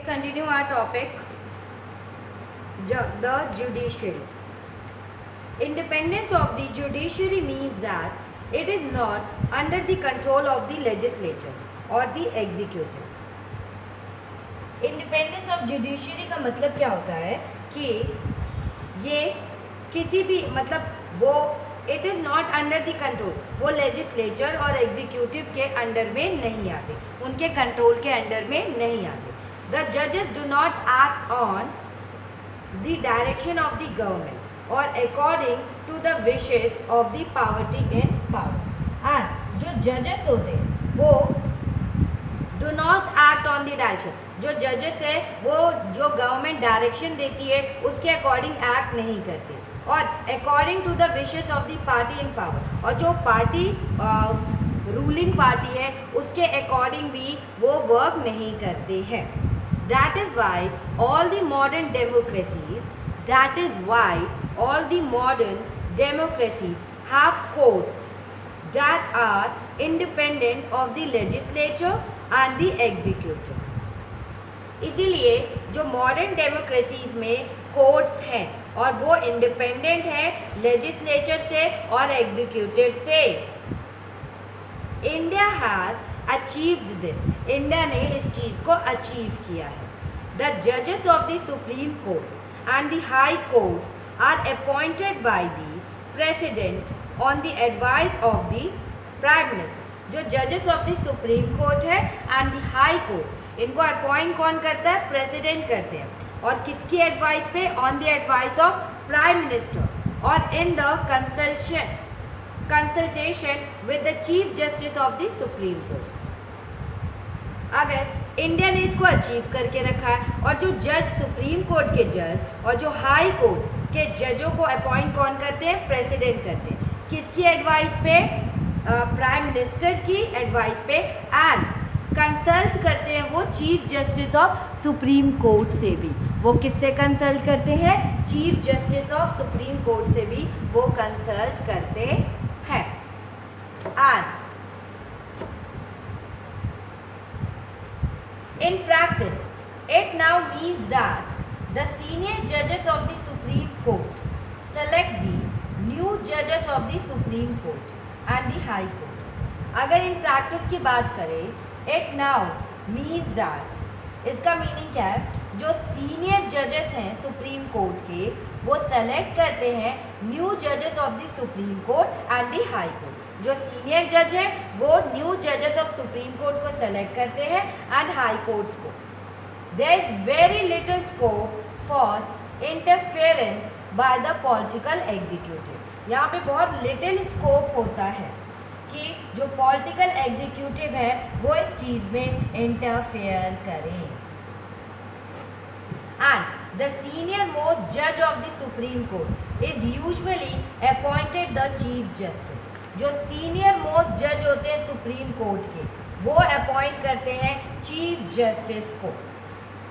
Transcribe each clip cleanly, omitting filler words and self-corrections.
continue our topic, the judiciary. Independence of the judiciary means that it is not under the control of the legislature or the executive. Independence of judiciary का मतलब क्या होता है कि ये किसी भी मतलब वो it is not under the control, वो लेजिस्लेचर और एग्जीक्यूटिव के अंडर में नहीं आते, उनके कंट्रोल के अंडर में नहीं आते. द जजेस do not act on the direction of the government और according to the wishes of the poverty in power. And जो जजेस होते हैं वो do not act on the direction, जो जजेस है वो जो गवर्नमेंट डायरेक्शन देती है उसके अकॉर्डिंग एक्ट नहीं करते और according to the wishes of the party in power, और जो पार्टी रूलिंग पार्टी है उसके अकॉर्डिंग भी वो वर्क नहीं करते हैं. That is why all the modern democracies that is why all the modern democracies have courts that are independent of the legislature and the executive. इसीलिए जो मॉडर्न डेमोक्रेसीज में कोर्ट्स हैं और वो इंडिपेंडेंट है लेजिस्लेचर से और एग्जीक्यूटिव से. India has achieved this, India ने इस चीज़ को अचीव किया है. द जजेस of the supreme court and the high court are appointed by the president on the advice of the prime minister. जो जजेस ऑफ द सुप्रीम कोर्ट है एंड द हाई कोर्ट, इनको अपॉइंट कौन करता है? प्रेसिडेंट करते हैं. और किसकी एडवाइस पे? On the advice of prime minister और in the consultation with the chief justice of the supreme court. अगर इंडिया ने इसको अचीव करके रखा है और जो जज सुप्रीम कोर्ट के जज और जो हाई कोर्ट के जजों को अपॉइंट कौन करते हैं? प्रेसिडेंट करते हैं. किसकी एडवाइस पे? प्राइम मिनिस्टर की एडवाइस पे. एंड कंसल्ट करते हैं वो chief justice of supreme court से भी. वो किससे कंसल्ट करते हैं? Chief justice of supreme court से भी वो कंसल्ट करते हैं. And in practice it now means that the senior जजेस of the supreme court select the new जजेस of the supreme court and the high court. अगर इन प्रैक्टिस की बात करें, इट नाउ मीन्स दैट, इसका meaning क्या है? जो सीनियर जजेस हैं सुप्रीम कोर्ट के वो सेलेक्ट करते हैं न्यू जजेस of the supreme court and the high court. जो सीनियर जज है वो न्यू जजेस ऑफ सुप्रीम कोर्ट को सेलेक्ट करते हैं एंड हाई कोर्ट्स को. There is very little scope for interference by the political executive. यहाँ पे बहुत लिटिल स्कोप होता है कि जो पॉलिटिकल एग्जीक्यूटिव है वो इस चीज़ में इंटरफेयर करें. एंड द सीनियर मोस्ट जज of the supreme court is usually appointed the chief justice. जो सीनियर मोस्ट जज होते हैं सुप्रीम कोर्ट के वो अपॉइंट करते हैं चीफ जस्टिस को.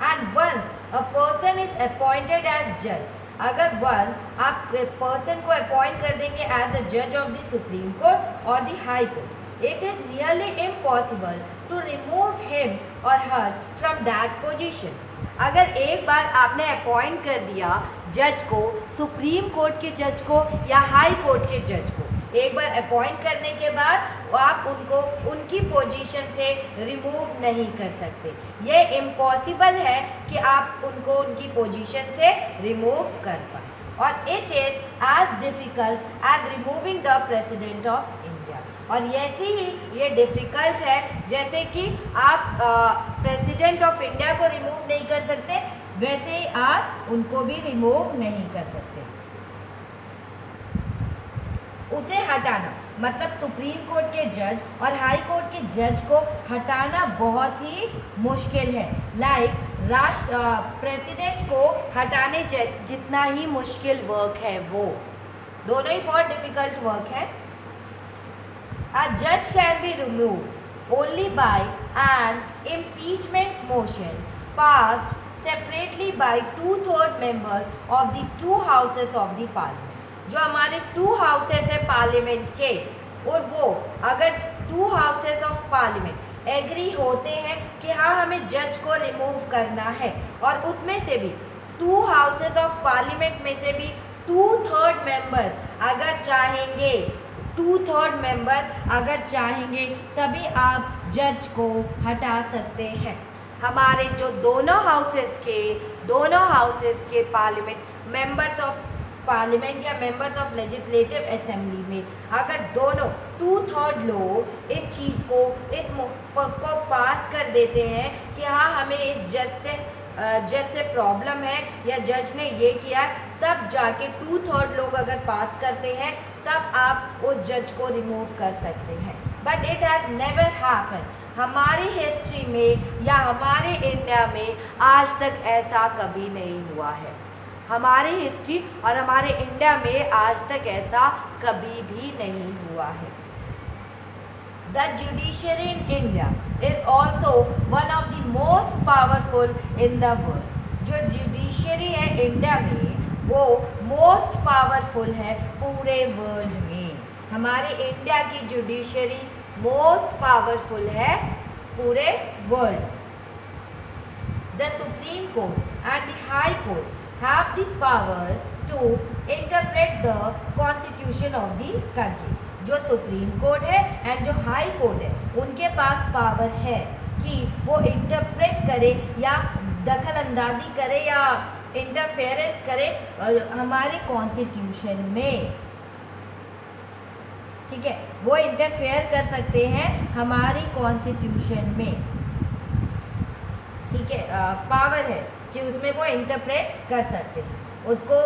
And once a person is appointed as जज, अगर वन आप पर्सन को अपॉइंट कर देंगे एज अ जज ऑफ द सुप्रीम कोर्ट और the high court, it is really impossible to remove him और हर फ्रॉम दैट पोजीशन. अगर एक बार आपने अपॉइंट कर दिया जज को, सुप्रीम कोर्ट के जज को या हाई कोर्ट के जज को, एक बार अपॉइंट करने के बाद आप उनको उनकी पोजीशन से रिमूव नहीं कर सकते. ये इम्पॉसिबल है कि आप उनको उनकी पोजीशन से रिमूव कर पाए. और it is as difficult as removing the president of India. और ऐसे ही ये डिफ़िकल्ट है जैसे कि आप प्रेसिडेंट ऑफ इंडिया को रिमूव नहीं कर सकते, वैसे ही आप उनको भी रिमूव नहीं कर सकते. उसे हटाना मतलब सुप्रीम कोर्ट के जज और हाई कोर्ट के जज को हटाना बहुत ही मुश्किल है. लाइक प्रेसिडेंट को हटाने जितना ही मुश्किल वर्क है वो दोनों ही बहुत डिफिकल्ट वर्क है. अ जज can be removed only by an impeachment motion passed separately by 2/3 members of the 2 houses of the parliament. जो हमारे 2 हाउसेस है पार्लियामेंट के, और वो अगर 2 हाउसेस ऑफ पार्लियामेंट एग्री होते हैं कि हाँ हमें जज को रिमूव करना है, और उसमें से भी 2 हाउसेज ऑफ पार्लियामेंट में से भी 2/3 मेंबर अगर चाहेंगे, 2/3 मेंबर अगर चाहेंगे तभी आप जज को हटा सकते हैं। हमारे जो दोनों हाउसेस के पार्लियामेंट मेंबर्स ऑफ पार्लियामेंट या मेंबर्स ऑफ लेजिस्लेटिव असेंबली में अगर दोनों 2/3 लोग इस चीज़ को पास कर देते हैं कि हाँ हमें इस जज से प्रॉब्लम है या जज ने ये किया, तब जाके 2/3 लोग अगर पास करते हैं तब आप उस जज को रिमूव कर सकते हैं। But it has never happen, हमारी हिस्ट्री में या हमारे इंडिया में आज तक ऐसा कभी नहीं हुआ है। हमारी हिस्ट्री और हमारे इंडिया में आज तक ऐसा कभी भी नहीं हुआ है। The judiciary in India is also one of the most powerful in the world. जो जुडिशरी है इंडिया में वो मोस्ट पावरफुल है पूरे वर्ल्ड में। हमारे इंडिया की जुडिशरी मोस्ट पावरफुल है पूरे world. The Supreme Court and the High Court have the power to interpret the constitution of the country. जो सुप्रीम कोर्ट है एंड जो हाई कोर्ट है उनके पास पावर है कि वो इंटरप्रेट करे या दखल अंदाजी करे या इंटरफेरेंस करे हमारे कॉन्स्टिट्यूशन में। ठीक है, वो इंटरफेयर कर सकते हैं हमारी कॉन्स्टिट्यूशन में। ठीक है, पावर है कि उसमें वो इंटरप्रेट कर सकते हैं, उसको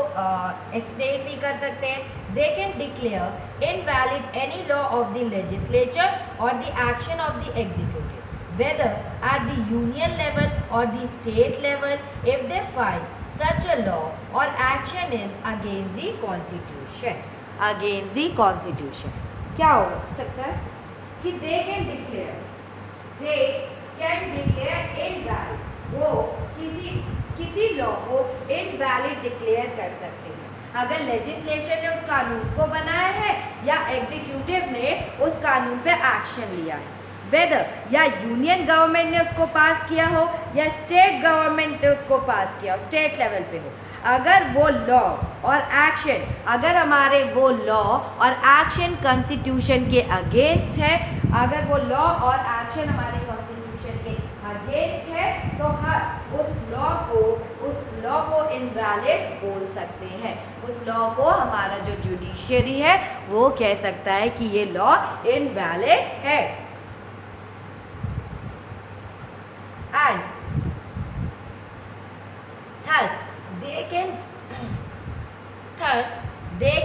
एक्सप्लेन भी कर सकते हैं। They can declare invalid any law of the legislature और the action of the executive whether at the union level और the state level if they find such a law और action is against the constitution. Against the constitution क्या हो सकता है कि दे can declare invalid, वो किसी लॉ को इनवैलिड डिक्लेयर कर सकते हैं अगर लेजिस्लेशन ने उस कानून को बनाया है या एग्जीक्यूटिव ने उस कानून पे एक्शन लिया है, वेदर या यूनियन गवर्नमेंट ने उसको पास किया हो या स्टेट गवर्नमेंट ने उसको पास किया हो, स्टेट लेवल पे हो। अगर वो लॉ और एक्शन, अगर हमारे वो लॉ और एक्शन कॉन्स्टिट्यूशन के अगेंस्ट है, अगर वो लॉ और एक्शन हमारे कॉन्स्टिट्यूशन के अगेंस्ट है तो हम उस लॉ को इनवैलिड बोल सकते हैं। उस लॉ को हमारा जो जुडिशरी है वो कह सकता है कि ये लॉ इनवैलिड है। And thus they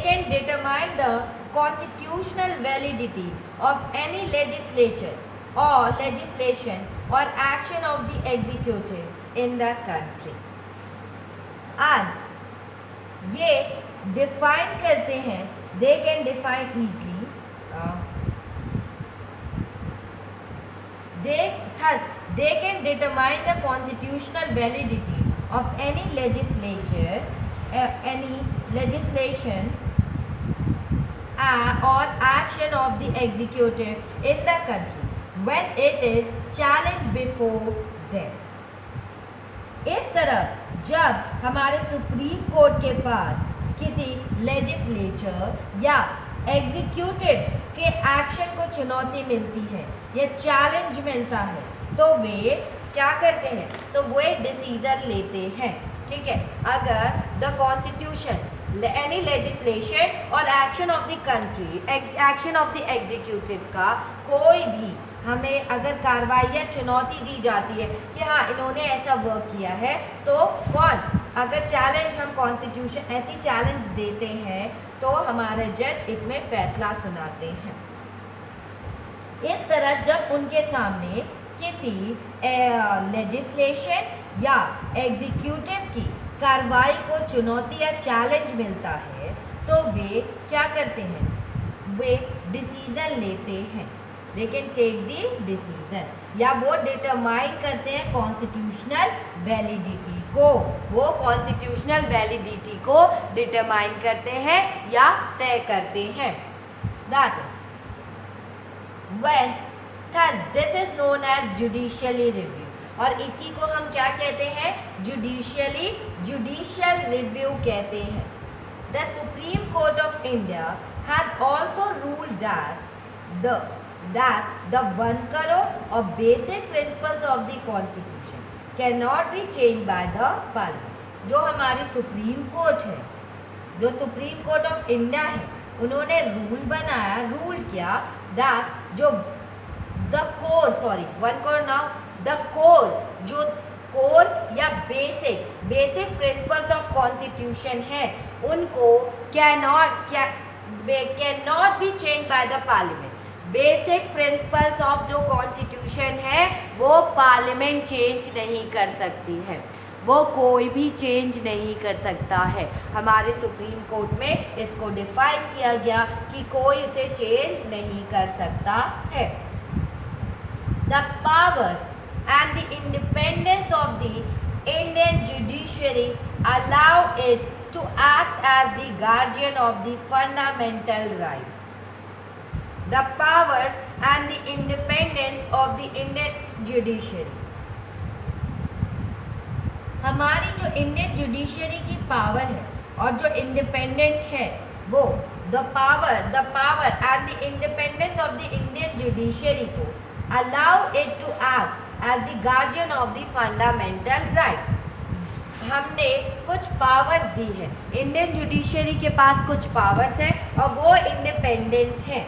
can determine the constitutional validity of any legislature or legislation or action of the executive in the country। and ये define करते हैं, they can define easily they can determine the constitutional validity of any legislature, any legislation or action of the executive in the country when it is challenged before them। इस तरह जब हमारे supreme court के पास किसी legislature या executive के action को चुनौती मिलती है या चैलेंज मिलता है तो वे क्या करते हैं, तो वो एक डिसीजन लेते हैं। ठीक है, अगर द कॉन्स्टिट्यूशन एनी लेजिस्लेशन और action of the country, action of the executive का कोई भी हमें अगर कार्रवाई या चुनौती दी जाती है कि हाँ इन्होंने ऐसा वर्क किया है, तो अगर चैलेंज हम कॉन्स्टिट्यूशन ऐसी चैलेंज देते हैं तो हमारे जज इसमें फैसला सुनाते हैं। इस तरह जब उनके सामने किसी लेजिस्लेशन या एग्जीक्यूटिव की कार्रवाई को चुनौती या चैलेंज मिलता है तो वे क्या करते हैं, वे डिसीजन लेते हैं। They can take the decision, या वो डिटरमाइन करते हैं कॉन्स्टिट्यूशनल वैलिडिटी को, वो कॉन्स्टिट्यूशनल वैलिडिटी को डिटरमाइन करते हैं या तय करते हैं। That when this is known as judicially review, और इसी को हम क्या कहते हैं? जुडिशियल रिव्यू कहते हैं। The supreme court of India has also ruled that the 1 crore of basic principles of the constitution cannot be changed by the parliament। जो हमारी सुप्रीम कोर्ट है, जो सुप्रीम कोर्ट ऑफ इंडिया है, उन्होंने rule बनाया, rule किया that जो the core जो कोर या बेसिक प्रिंसिपल्स ऑफ कॉन्स्टिट्यूशन है, उनको cannot be change by the parliament. Basic principles of जो कॉन्स्टिट्यूशन है वो पार्लियामेंट चेंज नहीं कर सकती है, वो कोई भी चेंज नहीं कर सकता है। हमारे सुप्रीम कोर्ट में इसको डिफाइन किया गया कि कोई इसे चेंज नहीं कर सकता है। The powers and the independence of the Indian judiciary allow it to act as the guardian of the fundamental rights. The powers and the independence of the Indian judiciary। हमारी जो इंडियन जुडिशरी की power है और जो independent है वो the power and the independence of the Indian judiciary को allow it to act as the guardian of the fundamental rights. हमने कुछ पावर्स दी है, इंडियन जुडिशरी के पास कुछ पावर्स हैं और वो इंडिपेंडेंस है,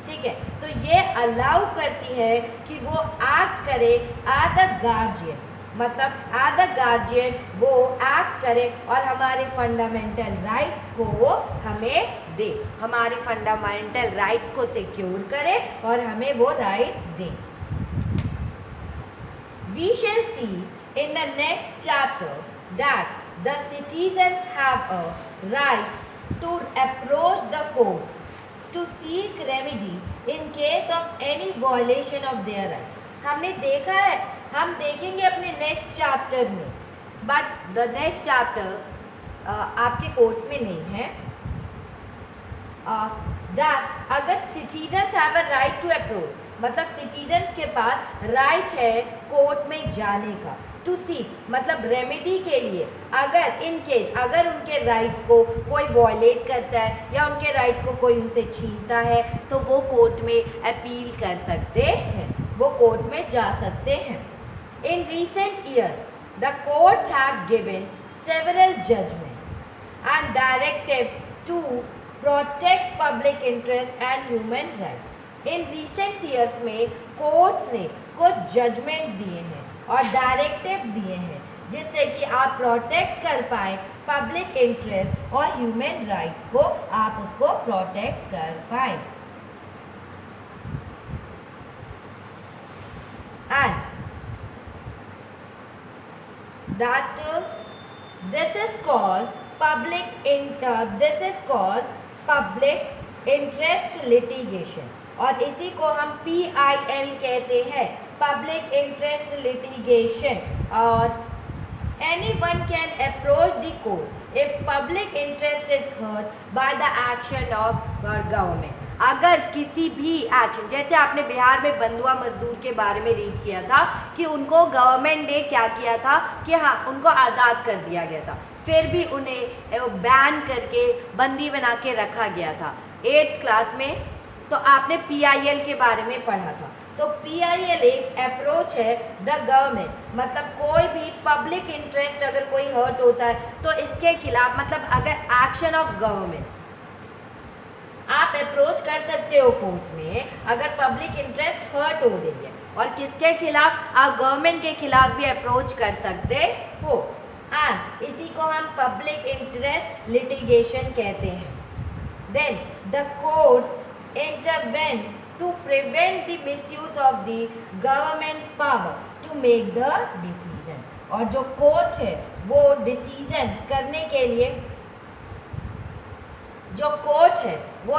ठीक है। तो ये अलाउ करती है कि वो एक्ट करे एज अ गार्जियन, मतलब एज अ गार्जियन वो एक्ट करे और हमारे फंडामेंटल राइट्स को हमें दे, हमारे फंडामेंटल राइट्स को सिक्योर करे और हमें वो राइट्स दे। We shall see in the next chapter that the citizens have a right to approach the court to seek remedy in case of any violation of their rights। हमने देखा है, हम देखेंगे अपने नेक्स्ट चैप्टर में, but the next chapter आपके course में नहीं है। दैट अगर citizens have a right to approach, मतलब सिटीजन्स के पास राइट है कोर्ट में जाने का, टू सीक मतलब रेमेडी के लिए, अगर उनके राइट्स को कोई वॉयलेट करता है या उनके राइट्स को कोई उनसे छीनता है तो वो कोर्ट में अपील कर सकते हैं, वो कोर्ट में जा सकते हैं। In recent years the courts have given several judgment and directives to protect public interest and human rights. In recent years में कोर्ट्स ने कुछ जजमेंट दिए हैं और डायरेक्टिव दिए हैं जिससे कि आप प्रोटेक्ट कर पाए पब्लिक इंटरेस्ट और ह्यूमन राइट्स को, आप उसको प्रोटेक्ट कर पाए। And that this is called public interest litigation, और इसी को हम PIL कहते हैं, पब्लिक इंटरेस्ट लिटिगेशन। और anyone can approach the court if public interest is hurt by the action of government। अगर किसी भी एक्शन, जैसे आपने बिहार में बंधुआ मजदूर के बारे में रीड किया था कि उनको गवर्नमेंट ने क्या किया था कि हाँ उनको आज़ाद कर दिया गया था, फिर भी उन्हें बैन करके बंदी बना के रखा गया था 8th क्लास में, तो आपने PIL के बारे में पढ़ा था। तो PIL एक अप्रोच है द गवर्नमेंट, मतलब कोई भी पब्लिक इंटरेस्ट अगर कोई हर्ट होता है तो इसके खिलाफ, मतलब अगर एक्शन ऑफ गवर्नमेंट आप अप्रोच कर सकते हो कोर्ट में अगर पब्लिक इंटरेस्ट हर्ट हो रही है, और किसके खिलाफ? आप गवर्नमेंट के खिलाफ भी अप्रोच कर सकते हो। एंड इसी को हम पब्लिक इंटरेस्ट लिटिगेशन कहते हैं। Then the court intervene to prevent the misuse of the government's power to make the decision। और जो कोर्ट है वो डिसीजन करने के लिए, जो कोर्ट है वो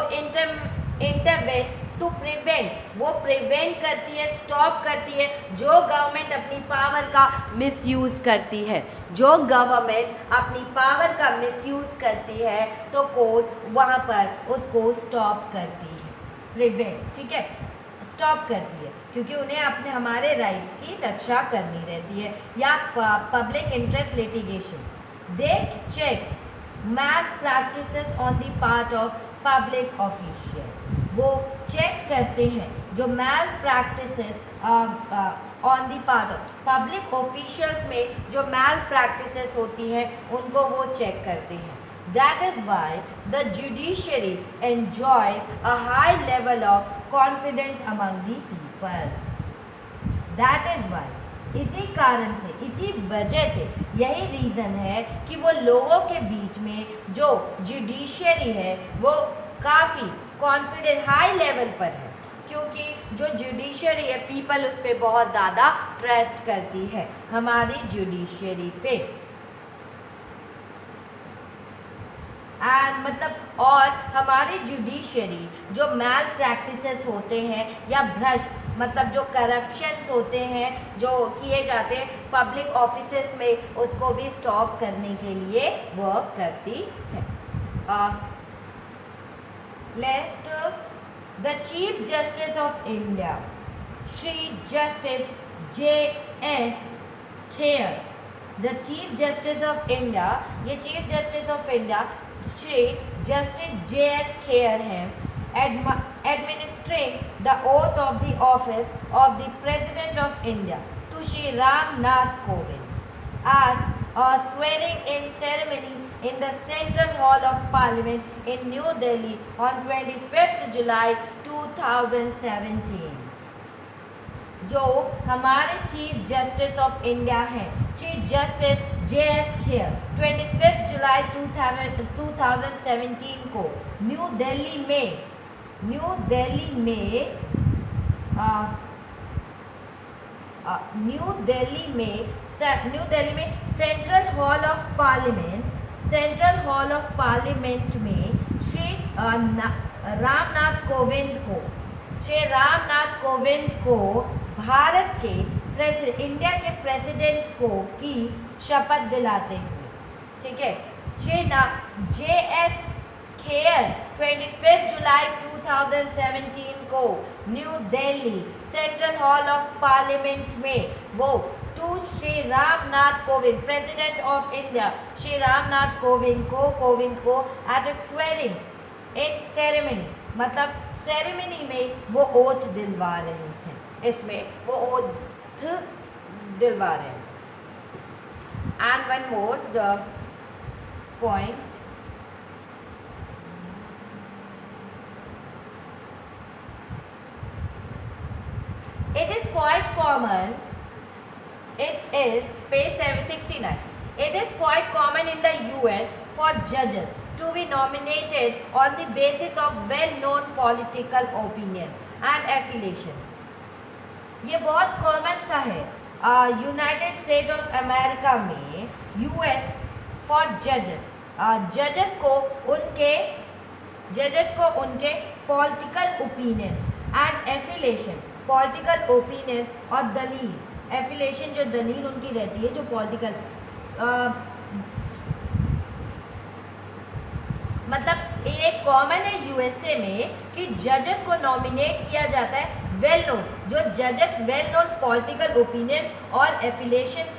इंटरवेन टू प्रिवेंट, वो प्रिवेंट करती है, स्टॉप करती है जो गवर्नमेंट अपनी पावर का मिसयूज करती है, जो गवर्नमेंट अपनी पावर का मिसयूज करती है तो कोर्ट वहाँ पर उसको स्टॉप करती है, प्रिवेंट, ठीक है, स्टॉप करती है। क्योंकि उन्हें अपने हमारे राइट्स की रक्षा करनी रहती है। या public interest litigation, they check malpractices on the part of public official, वो चेक करते हैं जो malpractices on the part of public officials में जो मैल प्रैक्टिसेस होती हैं उनको वो चेक करते हैं। That is why the judiciary enjoys a high level of confidence among the people. That is why, इसी कारण से, इसी वजह से, यही रीज़न है कि वो लोगों के बीच में जो जुडिशरी है वो काफ़ी कॉन्फिडेंस हाई लेवल पर है, क्योंकि जो जुडिशरी है पीपल उस पर बहुत ज़्यादा ट्रस्ट करती है, हमारी जुडिशरी पे। मतलब और हमारी जुडिशरी जो मैल प्रैक्टिसेस होते हैं या भ्रष्ट मतलब जो करप्शन होते हैं जो किए जाते हैं पब्लिक ऑफिसेस में, उसको भी स्टॉप करने के लिए वर्क करती है। Let the chief justice of India Shri justice J.S. Khehar, the chief justice of India, ये chief justice of India Shri justice J.S. Khehar हैं, administering the oath of the office of the President of India to Shri Ram Nath Kovind at a swearing-in ceremony in the Central Hall of Parliament in New Delhi on 25th July 2017। जो हमारे chief justice of India हैं chief justice J.S. खेयर 25 जुलाई 2017 को new Delhi में central hall of parliament में श्री रामनाथ कोविंद को भारत के India के प्रेसिडेंट को की शपथ दिलाते हुए, ठीक है, J.S. खेयर 25 जुलाई 2017 को new Delhi central hall of parliament में वो to Shri Ramnath Kovind president of India Shri Ramnath Kovind को at a swearing in ceremony मतलब सेरेमनी में वो ओथ दिलवा रहे हैं, इसमें वो ओथ दिलवा रहे हैं। And one more the point, it is quite common, it is page 769, it is quite common in the US for judges to be nominated on the basis of well-known political opinion and affiliation। ये बहुत common सा है United state of America में US for जजेस को उनके political opinion and affiliation, political opinion और दलील, एफिलेशन जो दलील उनकी रहती है जो पॉलिटिकल मतलब ये कॉमन है यूएसए में कि जजेस को नॉमिनेट किया जाता है वेल नोन, जो जजेस वेल नोन पॉलिटिकल ओपिनियन और एफिलिएशंस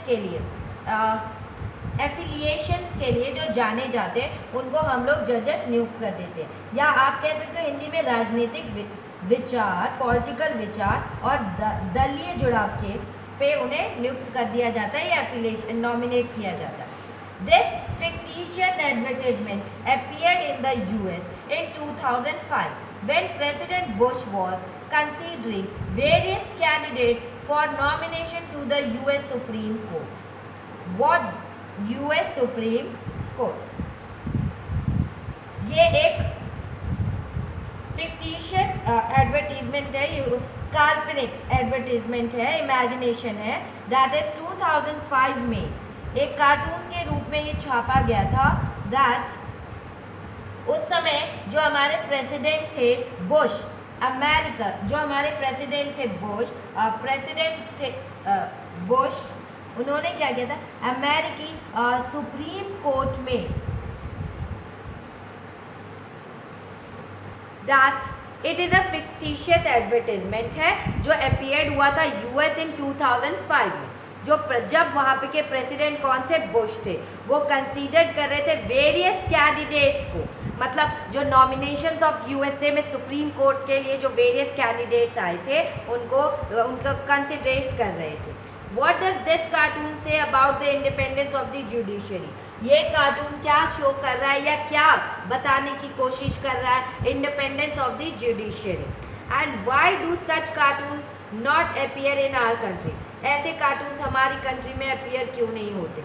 के लिए जो जाने जाते हैं उनको हम लोग जजेस नियुक्त कर देते हैं, या आप कह सकते हो हिंदी में राजनीतिक विचार, पॉलिटिकल विचार और दलीय जुड़ाव के पे उन्हें नियुक्त कर दिया जाता है या एफिलिएशन नॉमिनेट किया जाता है। This fictitious advertisement appeared in the US in 2005 when President Bush was considering various candidates for nomination to the US Supreme Court. What US Supreme Court? ये एक fictitious advertisement है, काल्पनिक एडवर्टीजमेंट है, imagination है। That is 2005 में एक cartoon के रूप में ये छापा गया था। दैट उस समय जो हमारे प्रेसिडेंट थे बुश, अमेरिका जो हमारे प्रेसिडेंट थे बुश, उन्होंने क्या किया था, अमेरिकी सुप्रीम कोर्ट में that it is a fictitious advertisement है जो अपीयर्ड हुआ था यूएस इन 2005 में। जब वहाँ पे के प्रेसिडेंट कौन थे, बुश थे, वो कंसीडर कर रहे थे वेरियस कैंडिडेट्स को, मतलब जो नॉमिनेशंस ऑफ यूएसए में सुप्रीम कोर्ट के लिए जो वेरियस कैंडिडेट्स आए थे उनको कंसिडरेट कर रहे थे। What does this cartoon say about the independence of the judiciary? ये कार्टून क्या शो कर रहा है या क्या बताने की कोशिश कर रहा है independence of the judiciary, and why do such cartoons not appear in our country? ऐसे कार्टून्स हमारी कंट्री में अपीयर क्यों नहीं होते?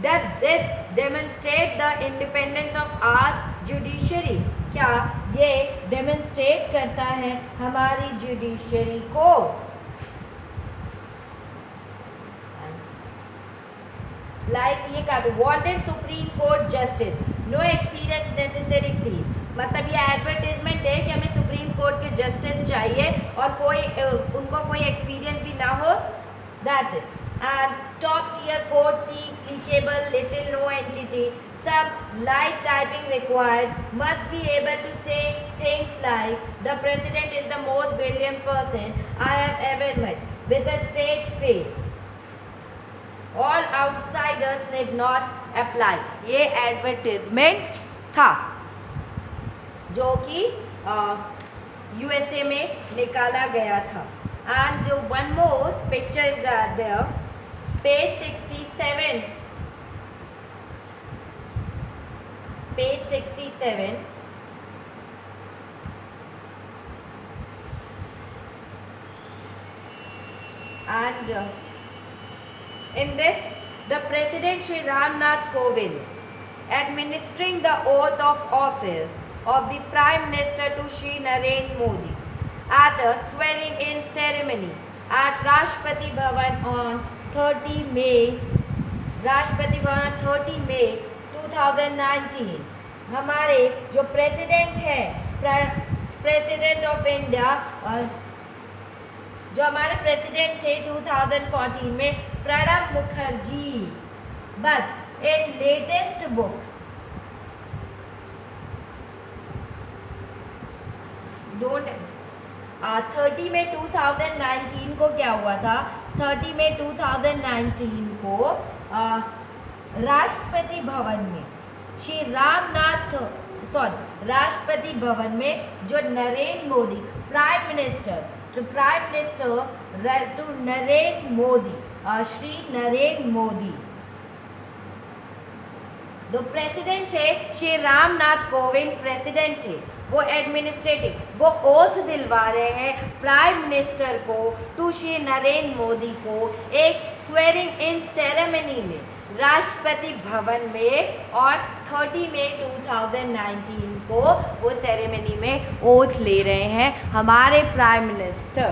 Does this demonstrate the independence of our judiciary? क्या ये डेमोन्स्ट्रेट करता है हमारी जुडिशरी को? लाइक ये cartoon wanted supreme court justice, no experience necessary please, मतलब ये एडवर्टीजमेंट है कि हमें सुप्रीम कोर्ट के जस्टिस चाहिए और उनको कोई एक्सपीरियंस भी ना हो, that is. And top tier court seeks likeable little no entity, some light typing required, must be able to say things like the president is the most brilliant person I have ever met with a straight face, all outsiders need not apply। ये advertisement था जो कि USA में निकाला गया था। And one more picture is there, page 67, page 67, and in this the President Shri Ram Nath Kovind administering the oath of office of the Prime Minister to Shri Narendra Modi at a swearing in ceremony at Rashtrapati Bhavan on 30 May 2019। हमारे जो president है, president of India, जो हमारे president थे 2014 में Pranab Mukherjee, but in latest book don't 30 में 2019 को क्या हुआ था, 30 में 2019 को राष्ट्रपति भवन में राष्ट्रपति भवन में जो नरेंद्र मोदी प्राइम मिनिस्टर नरेंद्र मोदी, श्री नरेंद्र मोदी जो प्रेसिडेंट थे, श्री राम नाथ कोविंद प्रेसिडेंट थे, वो एडमिनिस्ट्रेटिव, वो ओथ दिलवा रहे हैं प्राइम मिनिस्टर को टू श्री नरेंद्र मोदी को एक स्वेरिंग इन सेरेमनी में राष्ट्रपति भवन में, और 30 मई 2019 को वो सेरेमनी में ओथ ले रहे हैं हमारे प्राइम मिनिस्टर,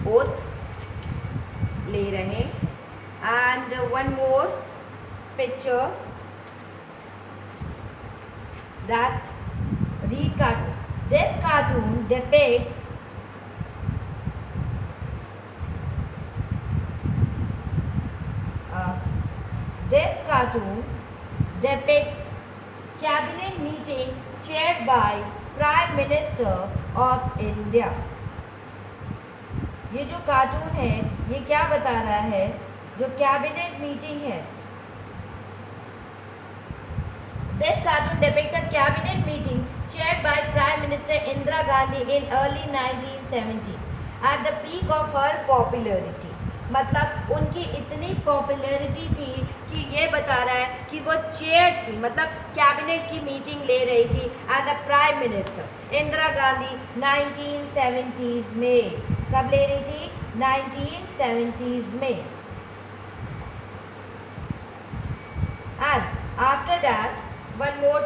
ओथ ले रहे हैं। And one more picture that read cartoon. This cartoon depicts cabinet meeting chaired by Prime Minister of India। ये जो कार्टून है ये क्या बता रहा है, जो कैबिनेट मीटिंग है, this cartoon depicts a cabinet meeting chaired by Prime Minister Indira Gandhi in early 1970 at the peak of her popularity। मतलब उनकी इतनी पॉपुलैरिटी थी कि ये बता रहा है कि वो चेयर थी, मतलब कैबिनेट की मीटिंग ले रही थी as a prime minister Indira Gandhi 1970s में। कब ले रही थी? 1970s में। And after that one more,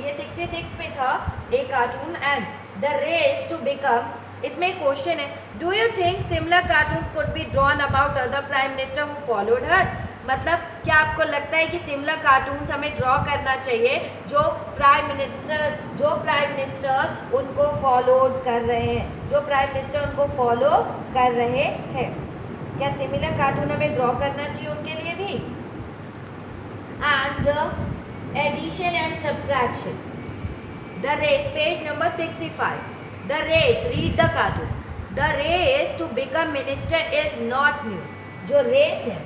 ये 66 पे था एक cartoon, and the race to become, इसमें क्वेश्चन है, do you think similar cartoons could be drawn about other prime minister who followed her? मतलब क्या आपको लगता है कि सिमिलर कार्टून्स हमें ड्रॉ करना चाहिए जो प्राइम मिनिस्टर उनको फॉलो कर रहे हैं, जो प्राइम मिनिस्टर उनको फॉलो कर रहे हैं? क्या सिमिलर कार्टून हमें ड्रॉ करना चाहिए उनके लिए भी? And addition and subtraction, The race, page number 65. The race, read the cartoon. The race to become minister is not new. जो रेस है,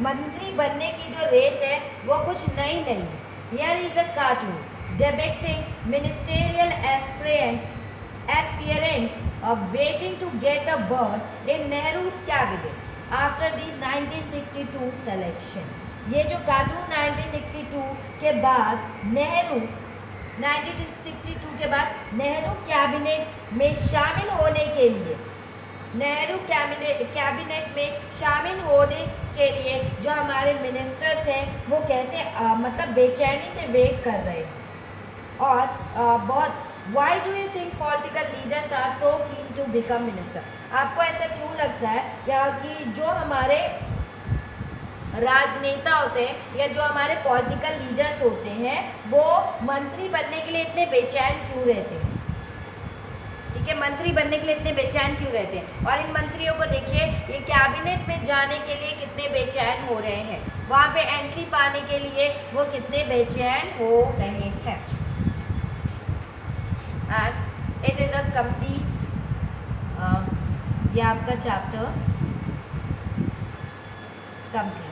मंत्री बनने की जो रेस है वो कुछ नई नहीं है. Here is a cartoon depicting ministerial aspirants of waiting to get a berth in Nehru's cabinet after the 1962 selection. ये जो कार्टून 1962 के बाद नेहरू 1962 के बाद नेहरू कैबिनेट में शामिल होने के लिए जो हमारे मिनिस्टर्स हैं वो कैसे मतलब बेचैनी से वेट कर रहे हैं. और बहुत why do you think political leaders are so keen to become minister. आपको ऐसा क्यों लगता है क्या कि जो हमारे राजनेता होते हैं या जो हमारे पॉलिटिकल लीडर्स होते हैं वो मंत्री बनने के लिए इतने बेचैन क्यों रहते हैं? ठीक है, मंत्री बनने के लिए इतने बेचैन क्यों रहते हैं? और इन मंत्रियों को देखिए, ये कैबिनेट में जाने के लिए कितने बेचैन हो रहे हैं, वहाँ पे एंट्री पाने के लिए वो कितने बेचैन हो रहे हैं. And it is a complete, ये आपका चैप्टर कंप्लीट.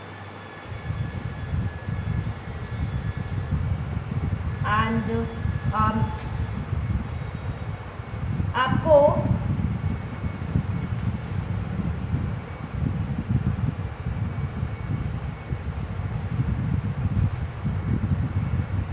एंड आपको